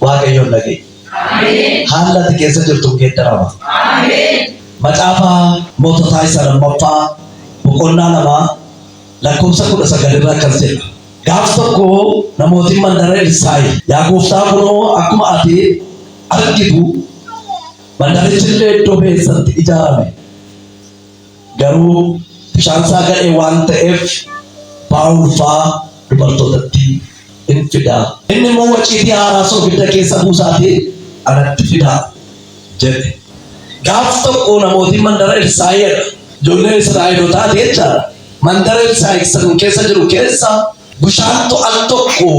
waaqayyoon dhaga'i. Haala ati keessa jirtu geeddarama. Macaafa moototaa isa lammaffaa boqonnaa 2 lakkoofsa 19 irraa akkas jedha. Gaaf tokko namootiin mandara Elsaa'i yaa gooftaa kunoo akkuma ati argitu mandarichi illee iddoo beessatti ijaarame. Garuu bishaan isaa gadhee waan ta'eef baa'uufaa dubartootatti hin fidaa. Inni immoo waciitii haaraa soogidda keessa buusaatee anatti fidaa jedhe. Gaaf tokko namootiin mandara Elsaa'i ijoollee Israa'elootaa jechaadha. Mandara Elsaa'i san keessa jiru keessa bishaan al tokko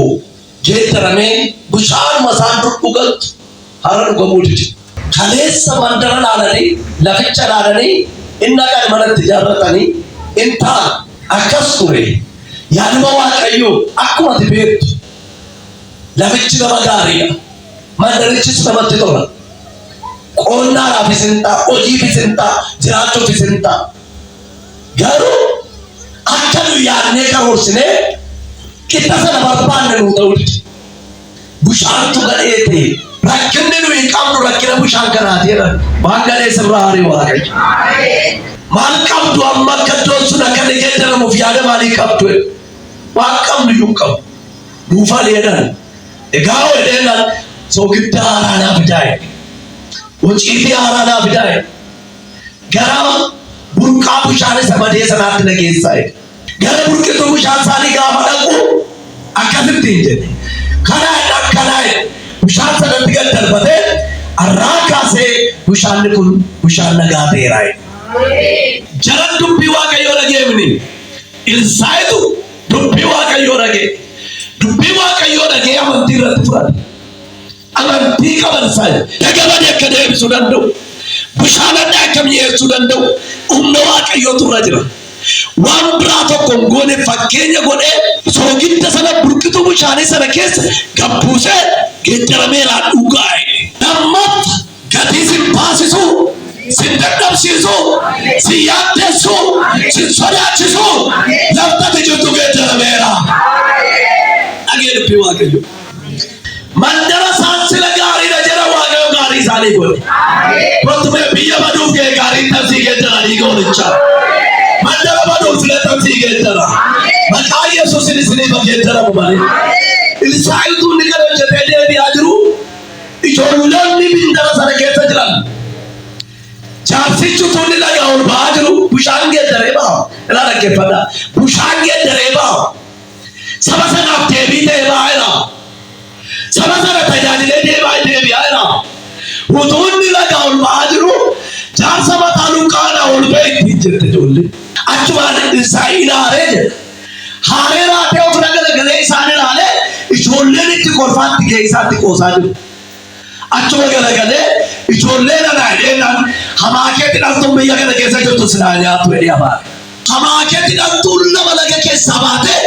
geeddaramee bishaanuma isaan dhugaltu hara dhugamuu didi. Kaleessa mandara laalanii laficha laalanii inni kan manatti ijaarratanii in ta'a akkas ture. Yaaduma waaqayyoo akkuma ati beektu lafichi nama gaariidha. Mandarichis namatti tola. Qonnaadhaafis hin ta'a, hojiifis hin ta'a, jiraachuufis hin ta'a. Garuu akka nu yaadnee karoorsinee qixa sana barbaanne nuu ta'uu didi. Bishaantu gadhee ta'e rakkinni nuyi qabnu rakkina bishaan kanaati jedhan waan gadhee sirraa harii waaqayyo. Maal qabdu amma akka iddoon sun akka inni geeddaramuuf yaada maalii qabdu? Waan qabnu iyyuu qabu. Duufaa dheedan. Egaa dheedan soogidda haaraa naa fidaa'e. Waciitii haaraa naa fidaa'e. Gara burqaa bishaan isa badee sanaatti na geessaa'e. Gara burqituu bishaan isaanii gaafa dhaqu akkasitti hin jedhe. Kanaa bishaan sanatti gad darbatee arraa kaasee bishaanni kun bishaan nagaa ta'eeraa'e. Jaran dubbii waaqayyoo dhageemini. Elsaa'itu dubbii waaqayyoo dhagee. Dubbii waaqayyoo dhagee amantii irratti fudhate. Amantii qaban isaanii dagaman akka deebisuu danda'u. Bishaan adda akka mi'eessuu danda'u. Humna waaqayyootu irra jira. Waan biraa tokko hin goone fakkeenya godhee soogidda sana burqituu bishaanii sana keessa gabbuusee geeddarameeraan dhugaa'e. Lammaffaa gatii sin baasisu, sin dadhabsiisu, sin yaaddeessu, sin sodaachisu laftatti jirtu geeddarameera. Dhagee dubbii waaqayyo. Mandara saansila gaariidha jedha waaqayyo gaarii isaanii godhe. Kottumee biyya baduuf ga'e gaarii tabsii geeddaranii goonichaa. Mandara baduuf filee tabsii geeddara. Maqaa Yesuusin isiniif geeddaramu malee. Elsaa'itu inni kana hojjetee deebi'aa jiru. Ijoollonni mandara sana keessa jiran. Jaarsichi utuu inni lagaa ol ba'aa jiru bishaan geeddaree ba'a. Ilaa dhaggeeffadhaa. Bishaan geeddaree ba'a. Saba sanaaf deebii ta'e baa'eera. Saba sana tajaajilee deebi'aa jira. Utuu inni lagaa ol ba'aa jiru jaarsa mataa luqqaana ol ba'e ittiin jette ijoollee. Achumaan Elsaa'i ilaalee jedha. Haaree raatee of galagalee isaan ilaalee ijoolleen itti kolfaatti ga'e isaatti qoosaa jiru. Achuma galagalee ijoolleen anaadheenaan hamaakeetti dhaltuun biyya kana keessa jirtu silaa nyaatu jedhee abaare. Hamaakeetti dhaltuun nama laga keessaa baatee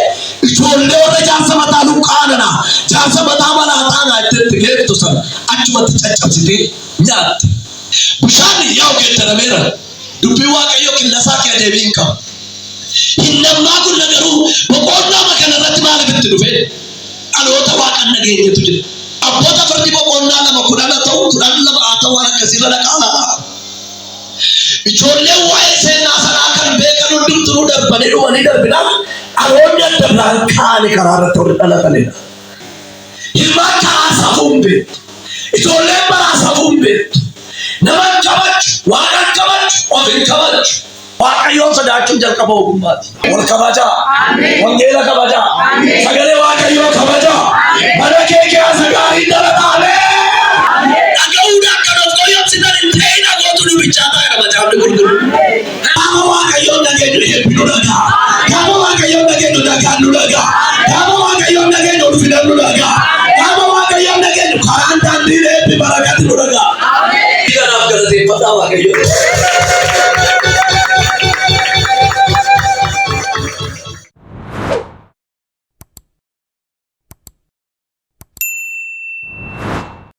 ijoollee warra jaarsa mataa luqqaanana jaarsa mataa malaaxaanaa itti geettu sana achumatti caccabsitee nyaatte. Bishaan yaa'u geeddarameera. Dubbii waaqayyoo killasaa kee deebii hin qabu. Hin nammaa kun nagaruu boqonnaa makana irratti maaliif itti dhufe? Dhaloota waaqan nageenyatu jira. Abboota fardi boqonnaa 2 10 ta'u 12 haa ta'u waan akkasiirra dhaqaalaadha. Ijoolleen waa'ee seenaa sanaa kan beekan hundumtuu darbanii dhumanii darbinaan dhaloonni adda biraan kaane karaa irratti warri dhalatanidha. Ilmaan karaa safuun beektu. Ijoolleen baraa safuun beektu. Nama kabaju, waan kabaju, of hin kabaju. Waaqayyoon sodaachuun jalqaba ogummaati. Wal kabajaa. Wangeela kabajaa. Sagalee waaqayyoo kabajaa. Mana kee keessa gaarii dalataalee. Dhaga'uudhaan kan of qoyyobsitan hin ta'in agootu dubichaa ta'e macaafni gurguru. Gaafa waaqayyoon dhageenyu hedduu dhagaa. Gaafa waaqayyoon dhageenyu dhagaan nu dhagaa. Gaafa waaqayyoon dhageenyu ulfinan nu dhagaa. Gaafa waaqayyoon dhageenyu karaan daandii eebbi barakati nu dhagaa. Kanaaf galateeffadhaa waaqayyoon.